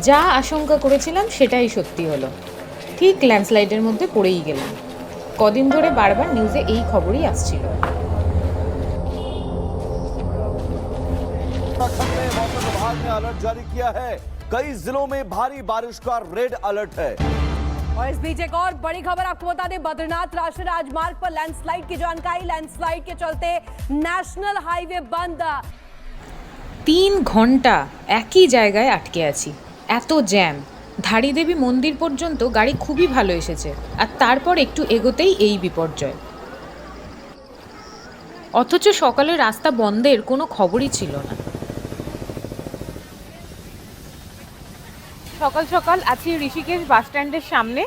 যা আশঙ্কা করেছিলাম সেটাই সত্যি হলো, ঠিক ল্যান্ডস্লাইডের মধ্যে পড়েই গেলাম। কদিন ধরে বারবার নিউজে এই খবরই আসছিল। उत्तराखंड में मौसम विभाग ने अलर्ट जारी किया है। कई जिलों में भारी बारिश का रेड अलर्ट है। और इस बीच एक और बड़ी खबर आपको बता दें, बद्रीनाथ राष्ट्रीय राजमार्ग पर लैंडस्लाइड की जानकारी। लैंडस्लाइड के चलते नेशनल हाईवे बंद। 3 ঘন্টা একই জায়গায় আটকে আছি, এত জ্যাম। ধাড়িদেবী মন্দির পর্যন্ত গাড়ি খুবই ভালো এসেছে, আর তারপর একটু এগোতেই এই বিপর্যয়। অথচ সকালে রাস্তা বন্ধের কোনো খবরই ছিল না। সকাল সকাল আছি ঋষিকেশ বাস স্ট্যান্ডের সামনে।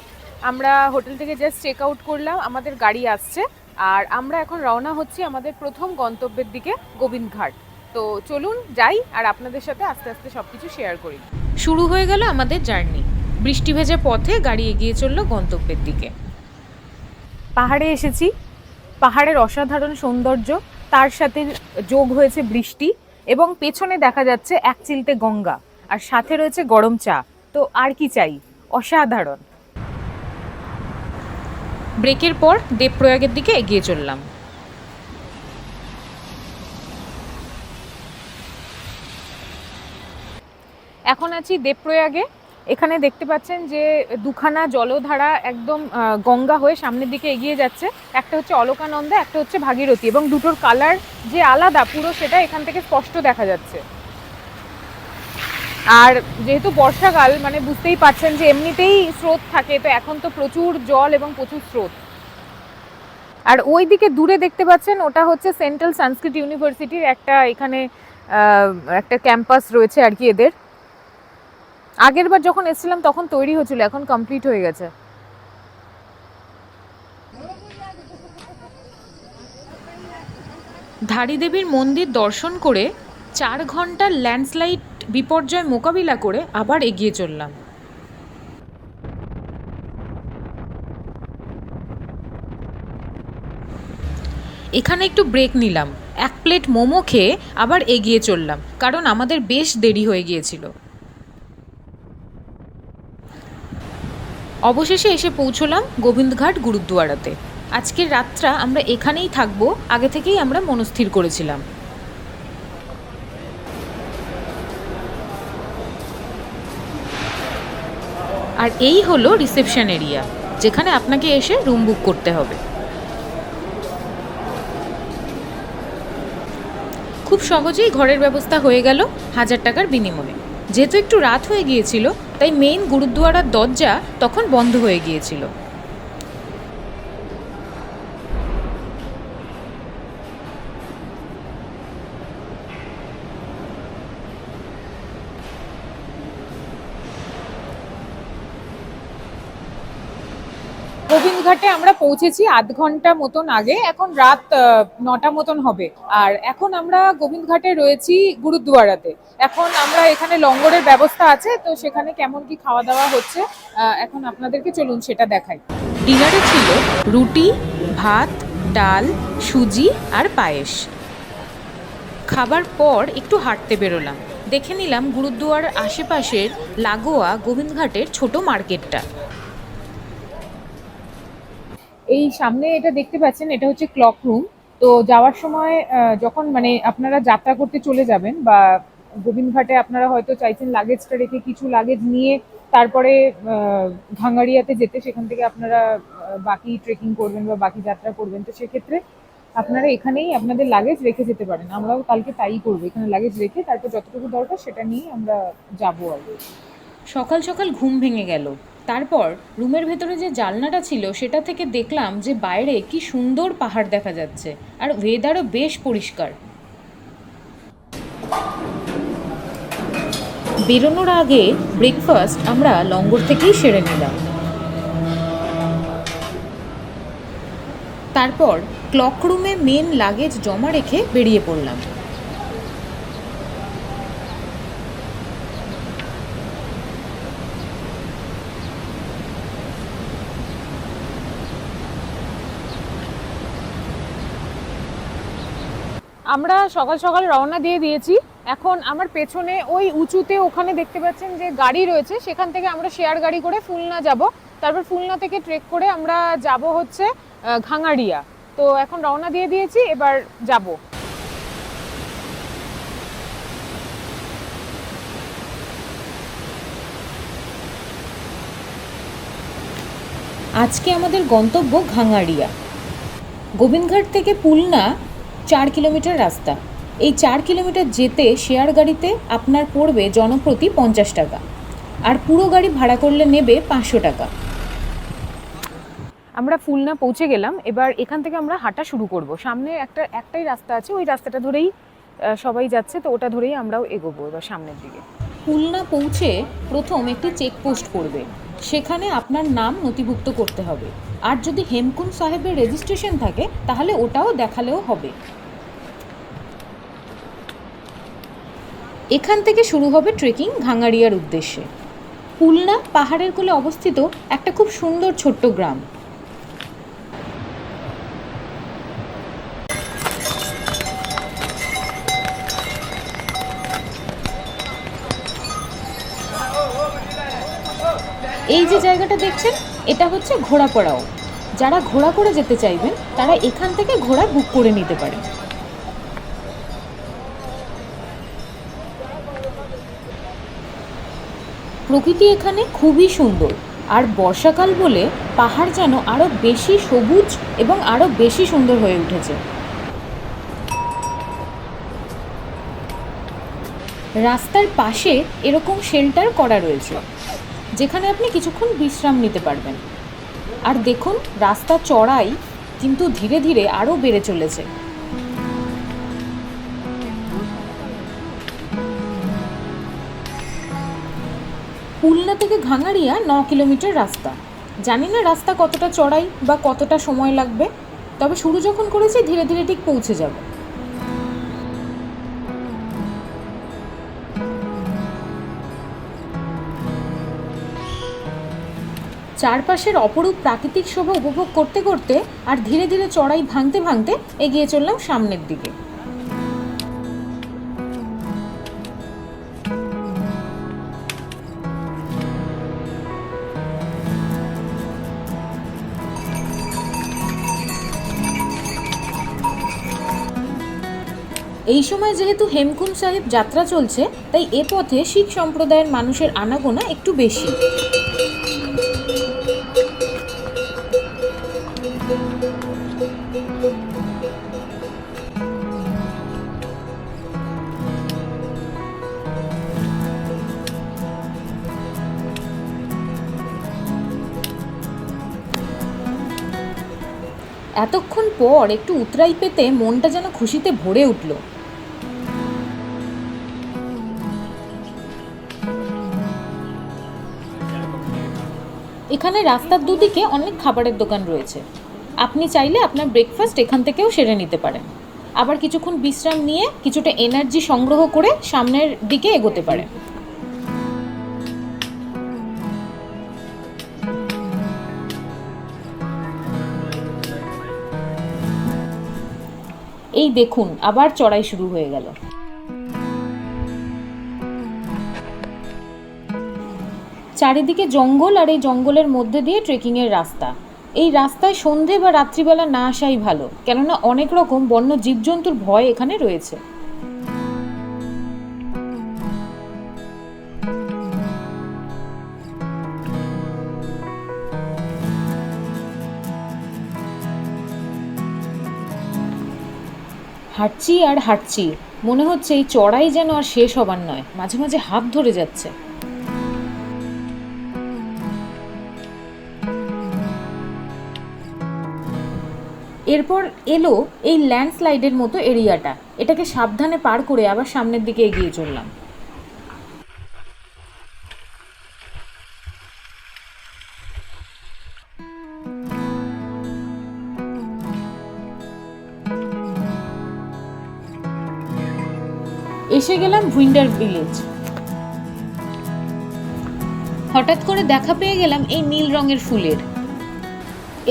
আমরা হোটেল থেকে জাস্ট চেক আউট করলাম, আমাদের গাড়ি আসছে, আর আমরা এখন রওনা হচ্ছি আমাদের প্রথম গন্তব্যের দিকে, গোবিন্দঘাট। তো চলুন যাই, আর আপনাদের সাথে আস্তে আস্তে সব কিছু শেয়ার করি। শুরু হয়ে গেল আমাদের জার্নি। বৃষ্টি ভেজা পথে গাড়ি এগিয়ে চলল গন্তব্যের দিকে। পাহাড়ে এসেছি, পাহাড়ের অসাধারণ সৌন্দর্য, তার সাথে যোগ হয়েছে বৃষ্টি, এবং পেছনে দেখা যাচ্ছে এক চিলতে গঙ্গা, আর সাথে রয়েছে গরম চা। তো আর কি চাই, অসাধারণ। ব্রেকের পর দেবপ্রয়াগের দিকে এগিয়ে চললাম। এখন আছি দেবপ্রয়াগে। এখানে দেখতে পাচ্ছেন যে দুখানা জলধারা একদম গঙ্গা হয়ে সামনের দিকে এগিয়ে যাচ্ছে। একটা হচ্ছে অলকানন্দা, একটা হচ্ছে ভাগীরথী, এবং দুটোর কালার যে আলাদা পুরো, সেটা এখান থেকে স্পষ্ট দেখা যাচ্ছে। আর যেহেতু বর্ষাকাল, মানে বুঝতেই পাচ্ছেন যে এমনিতেই স্রোত থাকে, তো এখন তো প্রচুর জল এবং প্রচুর স্রোত। আর ওই দিকে দূরে দেখতে পাচ্ছেন, ওটা হচ্ছে সেন্ট্রাল সংস্কৃত ইউনিভার্সিটির একটা এখানে একটা ক্যাম্পাস রয়েছে আর কি এদের। আগের বার যখন এসেছিলাম তখন তৈরি হয়েছিল, এখন কমপ্লিট হয়ে গেছে। ধাড়িদেবীর মন্দির দর্শন করে 4 ঘন্টার ল্যান্ডস্লাইড বিপর্যয় মোকাবিলা করে আবার এগিয়ে চললাম। এখানে একটু ব্রেক নিলাম, 1 প্লেট মোমো খেয়ে আবার এগিয়ে চললাম, কারণ আমাদের বেশ দেরি হয়ে গিয়েছিল। অবশেষে এসে পৌঁছলাম গোবিন্দঘাট গুরুদ্বারাতে। আজকের রাতটা আমরা এখানেই থাকবো, আগে থেকেই আমরা মনস্থির করেছিলাম। আর এই হলো রিসেপশন এরিয়া, যেখানে আপনাকে এসে রুম বুক করতে হবে। খুব সহজেই ঘরের ব্যবস্থা হয়ে গেল 1000 টাকার বিনিময়ে। যেহেতু একটু রাত হয়ে গিয়েছিল, তাই মেইন গুরুদ্বারার দরজা তখন বন্ধ হয়ে গিয়েছিল। গোবিন্দঘাটে আমরা পৌঁছেছি আধ ঘন্টা মতন আগে, এখন রাত 9টা মতন হবে। আর এখন আমরা গোবিন্দঘাটে রয়েছি গুরুদ্বারাতে। এখন আমরা এখানে লঙ্গরের ব্যবস্থা আছে, তো সেখানে কেমন কি খাওয়া দাওয়া হচ্ছে এখন আপনাদেরকে চলুন সেটা দেখাই। ডিনারে ছিল রুটি, ভাত, ডাল, সুজি আর পায়েস। খাবার পর একটু হাঁটতে বেরোলাম, দেখে নিলাম গুরুদ্বারার আশেপাশের লাগোয়া গোবিন্দঘাটের ছোট মার্কেটটা। এই সামনে এটা দেখতে পাচ্ছেন, এটা হচ্ছে ক্লক রুম। তো যাওয়ার সময় যখন মানে আপনারা যাত্রা করতে চলে যাবেন, বা গোবিন্দঘাটে আপনারা হয়তো চাইছেন লাগেজটা রেখে কিছু লাগেজ নিয়ে তারপরে ভাঙ্গাড়িয়াতে যেতে, সেখান থেকে আপনারা বাকি ট্রেকিং করবেন বা বাকি যাত্রা করবেন, তো সেক্ষেত্রে আপনারা এখানেই আপনাদের লাগেজ রেখে যেতে পারেন। আমরাও কালকে তাই করবো, এখানে লাগেজ রেখে তারপর যতটুকু দরকার সেটা নিয়ে আমরা যাবো আর কি। সকাল সকাল ঘুম ভেঙে গেল। তারপর রুমের ভেতরে যে জানলাটা ছিল সেটা থেকে দেখলাম যে বাইরে কি সুন্দর পাহাড় দেখা যাচ্ছে, আর ওয়েদারও বেশ পরিষ্কার। বেরোনোর আগে ব্রেকফাস্ট আমরা লঙ্গর থেকেই সেরে নিলাম। তারপর ক্লক রুমে মেন লাগেজ জমা রেখে বেরিয়ে পড়লাম। আমরা সকাল সকাল রওনা দিয়ে দিয়েছি। এখন আমার পেছনে ওই উঁচুতে ওখানে দেখতে পাচ্ছেন যে গাড়ি রয়েছে, সেখান থেকে আমরা শেয়ার গাড়ি করে ফুলনা যাব। তারপর ফুলনা থেকে ট্রেক করে আমরা যাব হচ্ছে ঘাঙাড়িয়া। তো এখন রওনা দিয়ে দিয়েছি, এবার যাব। আজকে আমাদের গন্তব্য ঘাঙাড়িয়া। গোবিন্দঘাট থেকে পুলনা 4 কিলোমিটার রাস্তা। এই 4 কিলোমিটার যেতে শেয়ার গাড়িতে আপনার পড়বে জনপ্রতি 50 টাকা, আর পুরো গাড়ি ভাড়া করলে নেবে 500 টাকা। আমরা ফুলনা পৌঁছে গেলাম, এবার এখান থেকে আমরা হাঁটা শুরু করব। সামনে একটাই রাস্তা আছে, ওই রাস্তাটা ধরেই সবাই যাচ্ছে, তো ওটা ধরেই আমরাও এগোবো এবার সামনের দিকে। পুলনা পৌঁছে প্রথম একটি চেকপোস্ট পড়বে, সেখানে আপনার নাম নথিভুক্ত করতে হবে। আর যদি হেমকুন্ড সাহেবের রেজিস্ট্রেশন থাকে তাহলে ওটাও দেখালেও হবে। এখান থেকে শুরু হবে ট্রেকিং ঘাঙাড়িয়ার উদ্দেশ্যে। পুলনা পাহাড়ের কোলে অবস্থিত একটা খুব সুন্দর ছোট্ট গ্রাম। এই যে জায়গাটা দেখছেন, এটা হচ্ছে ঘোড়াপড়াও। যারা ঘোড়া করে যেতে চাইবেন তারা এখান থেকে ঘোড়া বুক করে নিতে পারেন। প্রকৃতি এখানে খুবই সুন্দর, আর বর্ষাকাল বলে পাহাড় যেন আরও বেশি সবুজ এবং আরও বেশি সুন্দর হয়ে উঠেছে। রাস্তার পাশে এরকম শেল্টার করা রয়েছে, যেখানে আপনি কিছুক্ষণ বিশ্রাম নিতে পারবেন। আর দেখুন, রাস্তা চড়াই কিন্তু ধীরে ধীরে আরও বেড়ে চলেছে। পুলনা থেকে ঘাঙাড়িয়া 9 কিলোমিটার রাস্তা। জানি না রাস্তা কতটা চড়াই বা কতটা সময় লাগবে, তবে শুরু যখন করেছি ধীরে ধীরে ঠিক পৌঁছে যাব। চারপাশের অপরূপ প্রাকৃতিক শোভা উপভোগ করতে করতে আর ধীরে ধীরে চড়াই ভাঙতে ভাঙতে এগিয়ে চললাম সামনের দিকে। এই সময় যেহেতু হেমকুন্ড সাহেব যাত্রা চলছে, তাই এ পথে শিখ সম্প্রদায়ের মানুষের আনাগোনা একটু বেশি। এতক্ষণ পর একটু উতরাই পেতে মনটা যেন খুশিতে ভরে উঠল। এখানে রাস্তার দুদিকে অনেক খাবারের দোকান রয়েছে। আপনি চাইলে আপনার ব্রেকফাস্ট এখান থেকেও সেরে নিতে পারেন। আবার কিছুক্ষণ বিশ্রাম নিয়ে কিছুটা এনার্জি সংগ্রহ করে সামনের দিকে এগোতে পারেন। এই দেখুন, আবার চড়াই শুরু হয়ে গেল। চারিদিকে জঙ্গল, আর এই জঙ্গলের মধ্যে দিয়ে ট্রেকিংয়ের রাস্তা। এই রাস্তায় সন্ধে বা রাত্রিবেলা না আসাই ভালো, কেননা অনেক রকম বন্য জীবজন্তুর ভয় এখানে রয়েছে। হাঁটছি আর হাঁটছি, মনে হচ্ছে এই চড়াই যেন আর শেষ হবার নয়, মাঝে মাঝে হাত ধরে যাচ্ছে। এরপর এলো এই ল্যান্ডস্লাইডের মতো এরিয়াটা। এটাকে সাবধানে পার করে আবার সামনের দিকে এগিয়ে চললাম। এসে গেলাম ভুইন্ডার ভিলেজ। হঠাৎ করে দেখা পেয়ে গেলাম এই নীল রঙের ফুলের।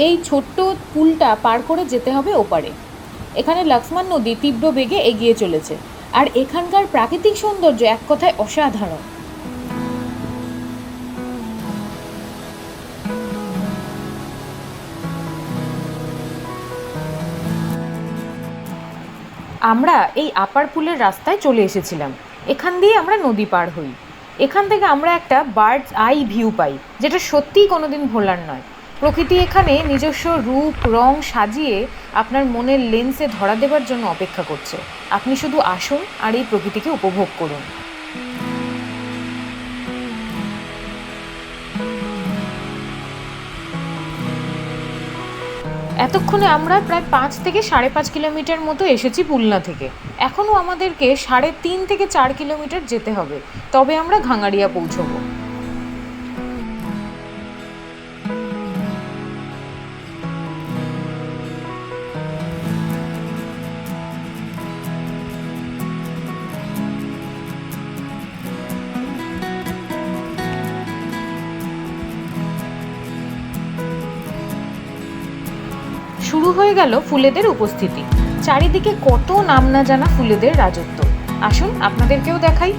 এই ছোট্ট পুলটা পার করে যেতে হবে ওপারে। এখানে লক্ষ্মণ নদী তীব্র বেগে এগিয়ে চলেছে, আর এখানকার প্রাকৃতিক সৌন্দর্য এক কথায় অসাধারণ। আমরা এই আপার পুলের রাস্তায় চলে এসেছিলাম। এখান দিয়ে আমরা নদী পার হই। এখান থেকে আমরা একটা বার্ডস আই ভিউ পাই, যেটা সত্যিই কোনোদিন ভোলার নয়। প্রকৃতি এখানে নিজস্ব রূপ রং সাজিয়ে আপনার মনের লেন্সে ধরা দেবার জন্য অপেক্ষা করছে। আপনি শুধু আসুন আর এই প্রকৃতিকে উপভোগ করুন। এতক্ষণে আমরা প্রায় 5 থেকে 5.5 কিলোমিটার মতো এসেছি পুলনা থেকে। এখনও আমাদেরকে 3.5 থেকে 4 কিলোমিটার যেতে হবে, তবে আমরা ঘাঙাড়িয়া পৌঁছবো। শুরু হয়ে গেল ফুলেদের উপস্থিতি। চারিদিকে কত নাম না জানা ফুলেদের রাজত্ব। আসুন আপনাদেরকেও দেখাই।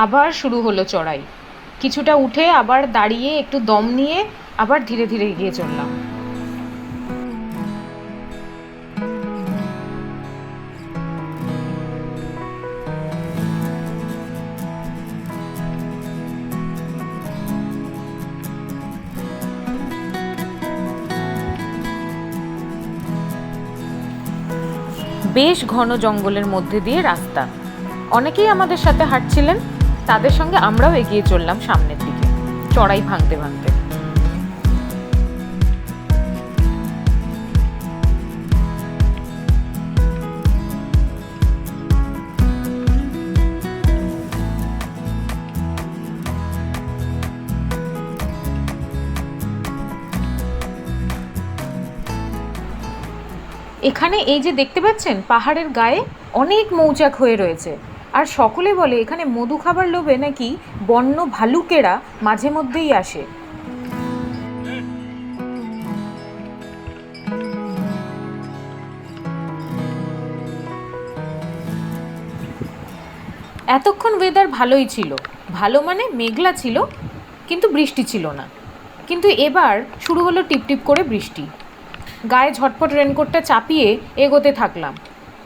আবার শুরু হলো চড়াই। কিছুটা উঠে আবার দাঁড়িয়ে একটু দম নিয়ে আবার ধীরে ধীরে এগিয়ে চললাম। বেশ ঘন জঙ্গলের মধ্যে দিয়ে রাস্তা। অনেকেই আমাদের সাথে হাঁটছিলেন, তাদের সঙ্গে আমরাও এগিয়ে চললাম সামনের দিকে, চড়াই ভাঙতে ভাঙতে। এখানে এই যে দেখতে পাচ্ছেন পাহাড়ের গায়ে অনেক মৌচাক হয়ে রয়েছে, আর সকলে বলে এখানে মধু খাবার লোভে নাকি বন্য ভালুকেরা মাঝে মধ্যেই আসে। এতক্ষণ ওয়েদার ভালোই ছিল, ভালো মানে মেঘলা ছিল, কিন্তু বৃষ্টি ছিল না। কিন্তু এবার শুরু হলো টিপটিপ করে বৃষ্টি। গায়ে ঝটপট রেনকোটটা চাপিয়ে এগোতে থাকলাম।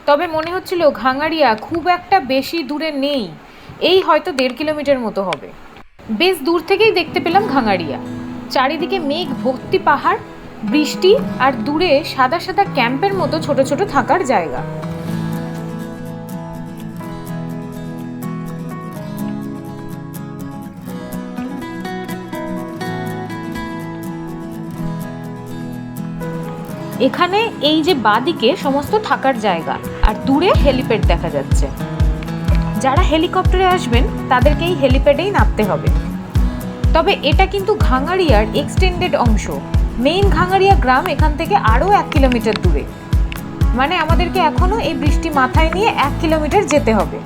তবে মনে হচ্ছিল ঘাঙাড়িয়া খুব একটা বেশি দূরে নেই, এই হয়তো 1.5 কিলোমিটার মতো হবে। বেশ দূর থেকেই দেখতে পেলাম ঘাঙাড়িয়া। চারিদিকে মেঘ ভর্তি পাহাড়, বৃষ্টি, আর দূরে সাদা সাদা ক্যাম্পের মতো ছোট ছোট থাকার জায়গা। এখানে এই যে বাঁদিকে সমস্ত থাকার জায়গা, আর দূরে হেলিপ্যাড দেখা যাচ্ছে। যারা হেলিকপ্টারে আসবেন তাদেরকে এই হেলিপ্যাডেই নামতে হবে। তবে এটা কিন্তু ঘাঙাড়িয়ার এক্সটেন্ডেড অংশ। মেইন ঘাঙাড়িয়া গ্রাম এখান থেকে আরও 1 কিলোমিটার দূরে, মানে আমাদেরকে এখনো এই বৃষ্টি মাথায় নিয়ে 1 কিলোমিটার যেতে হবে।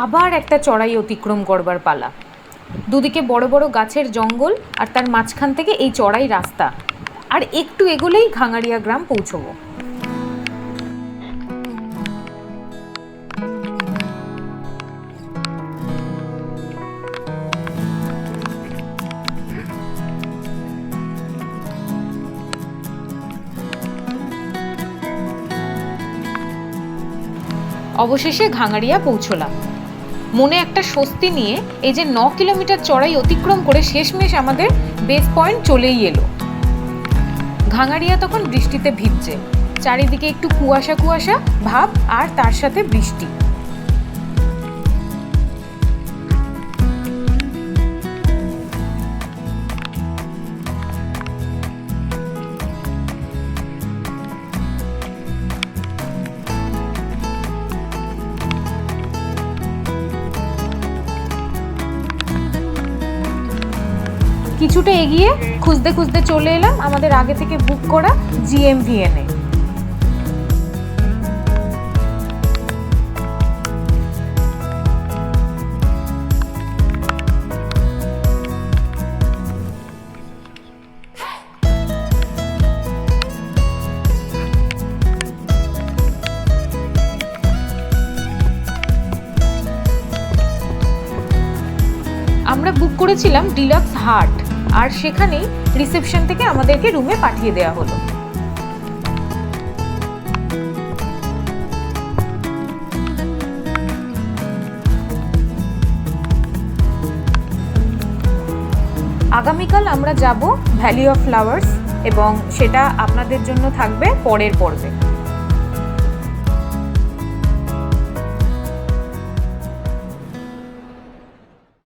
আবার একটা চড়াই অতিক্রম করবার পালা। দুদিকে বড় বড় গাছের জঙ্গল, আর তার মাঝখান থেকে এই চড়াই রাস্তা। আর একটু এগোলেই ঘাঙাড়িয়া গ্রাম পৌঁছবো। অবশেষে ঘাঙাড়িয়া পৌঁছলাম। মনে একটা স্বস্তি নিয়ে এই যে 9 কিলোমিটার চড়াই অতিক্রম করে শেষমেশ আমাদের বেস পয়েন্ট চলেই এলো। ঘাঙাড়িয়া তখন বৃষ্টিতে ভিজছে, চারিদিকে একটু কুয়াশা কুয়াশা ভাব, আর তার সাথে বৃষ্টি। কিছুটা এগিয়ে খুঁজতে খুঁজতে চলে এলাম আমাদের আগে থেকে বুক করা GMVN-এ। আমরা বুক করেছিলাম ডিলাক্স হার্ট, আর সেখানেই রিসেপশন থেকে আমাদেরকে রুমে পাঠিয়ে দেওয়া হলো। আগামীকাল আমরা যাব ভ্যালি অফ ফ্লাওয়ার্স, এবং সেটা আপনাদের জন্য থাকবে পরের পর্বে।